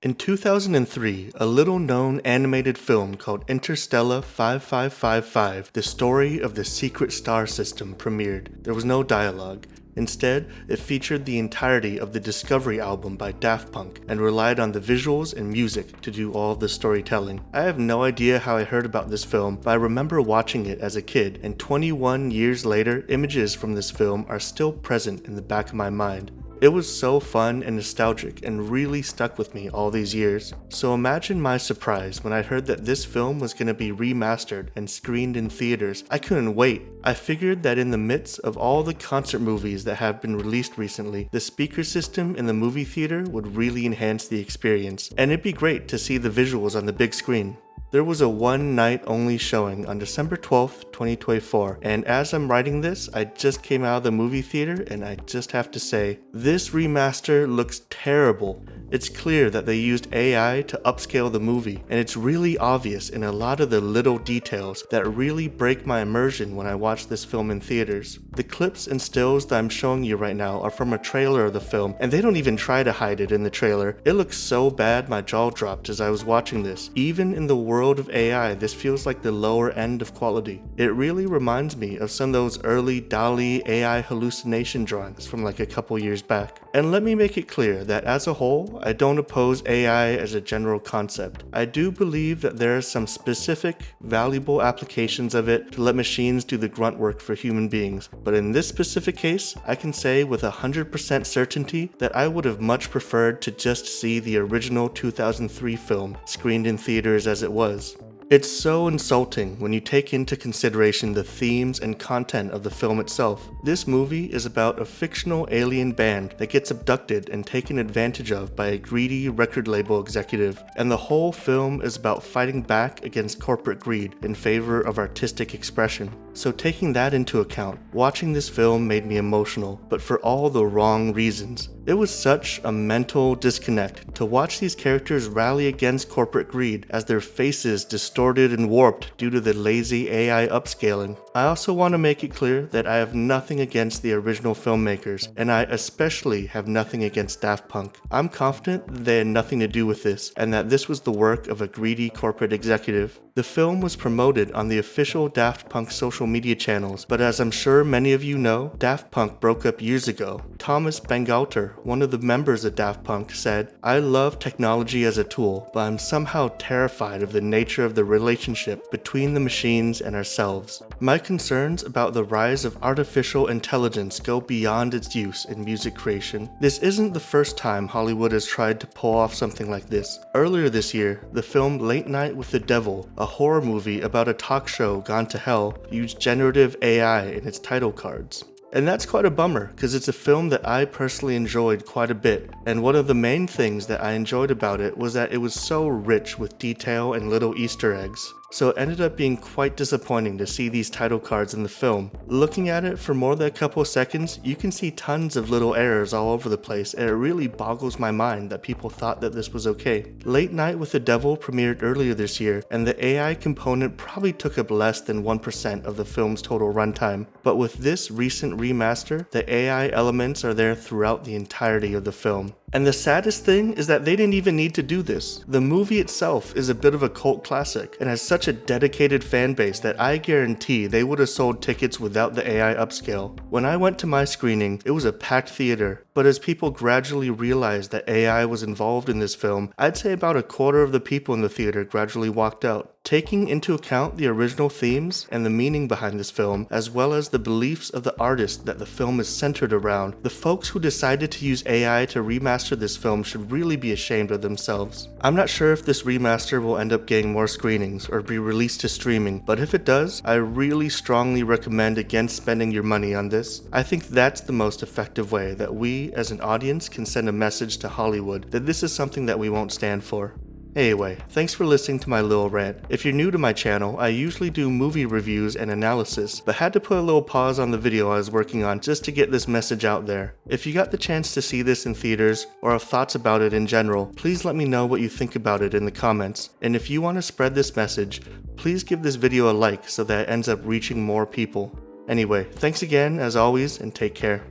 In 2003, a little-known animated film called Interstella 5555, The Story of the Secret Star System, premiered. There was no dialogue. Instead, it featured the entirety of the Discovery album by Daft Punk and relied on the visuals and music to do all of the storytelling. I have no idea how I heard about this film, but I remember watching it as a kid, and 21 years later, images from this film are still present in the back of my mind. It was so fun and nostalgic and really stuck with me all these years. So imagine my surprise when I heard that this film was going to be remastered and screened in theaters. I couldn't wait. I figured that in the midst of all the concert movies that have been released recently, the speaker system in the movie theater would really enhance the experience, and it'd be great to see the visuals on the big screen. There was a one-night only showing on December 12th, 2024, and as I'm writing this, I just came out of the movie theater and I just have to say, this remaster looks terrible. It's clear that they used AI to upscale the movie, and it's really obvious in a lot of the little details that really break my immersion when I watch this film in theaters. The clips and stills that I'm showing you right now are from a trailer of the film, and they don't even try to hide it in the trailer. It looks so bad my jaw dropped as I was watching this. Even in the world of AI, this feels like the lower end of quality. It really reminds me of some of those early DALL-E AI hallucination drawings from like a couple years back. And let me make it clear that as a whole, I don't oppose AI as a general concept. I do believe that there are some specific, valuable applications of it to let machines do the grunt work for human beings. But in this specific case, I can say with 100% certainty that I would have much preferred to just see the original 2003 film screened in theaters as it was. It's so insulting when you take into consideration the themes and content of the film itself. This movie is about a fictional alien band that gets abducted and taken advantage of by a greedy record label executive, and the whole film is about fighting back against corporate greed in favor of artistic expression. So taking that into account, watching this film made me emotional, but for all the wrong reasons. It was such a mental disconnect to watch these characters rally against corporate greed as their faces distorted and warped due to the lazy AI upscaling. I also want to make it clear that I have nothing against the original filmmakers, and I especially have nothing against Daft Punk. I'm confident that they had nothing to do with this, and that this was the work of a greedy corporate executive. The film was promoted on the official Daft Punk social media channels, but as I'm sure many of you know, Daft Punk broke up years ago. Thomas Bangalter, one of the members of Daft Punk, said, "I love technology as a tool, but I'm somehow terrified of the nature of the relationship between the machines and ourselves. My concerns about the rise of artificial intelligence go beyond its use in music creation." This isn't the first time Hollywood has tried to pull off something like this. Earlier this year, the film Late Night with the Devil, a horror movie about a talk show gone to hell, used generative AI in its title cards. And that's quite a bummer, because it's a film that I personally enjoyed quite a bit, and one of the main things that I enjoyed about it was that it was so rich with detail and little Easter eggs. So it ended up being quite disappointing to see these title cards in the film. Looking at it for more than a couple of seconds, you can see tons of little errors all over the place, and it really boggles my mind that people thought that this was okay. Late Night with the Devil premiered earlier this year, and the AI component probably took up less than 1% of the film's total runtime. But with this recent remaster, the AI elements are there throughout the entirety of the film. And the saddest thing is that they didn't even need to do this. The movie itself is a bit of a cult classic and has such a dedicated fan base that I guarantee they would have sold tickets without the AI upscale. When I went to my screening, it was a packed theater, but as people gradually realized that AI was involved in this film, I'd say about a quarter of the people in the theater gradually walked out. Taking into account the original themes and the meaning behind this film, as well as the beliefs of the artist that the film is centered around, the folks who decided to use AI to remaster this film should really be ashamed of themselves. I'm not sure if this remaster will end up getting more screenings or be released to streaming, but if it does, I really strongly recommend against spending your money on this. I think that's the most effective way that we as an audience can send a message to Hollywood that this is something that we won't stand for. Anyway, thanks for listening to my little rant. If you're new to my channel, I usually do movie reviews and analysis, but had to put a little pause on the video I was working on just to get this message out there. If you got the chance to see this in theaters, or have thoughts about it in general, please let me know what you think about it in the comments. And if you want to spread this message, please give this video a like so that it ends up reaching more people. Anyway, thanks again as always, and take care.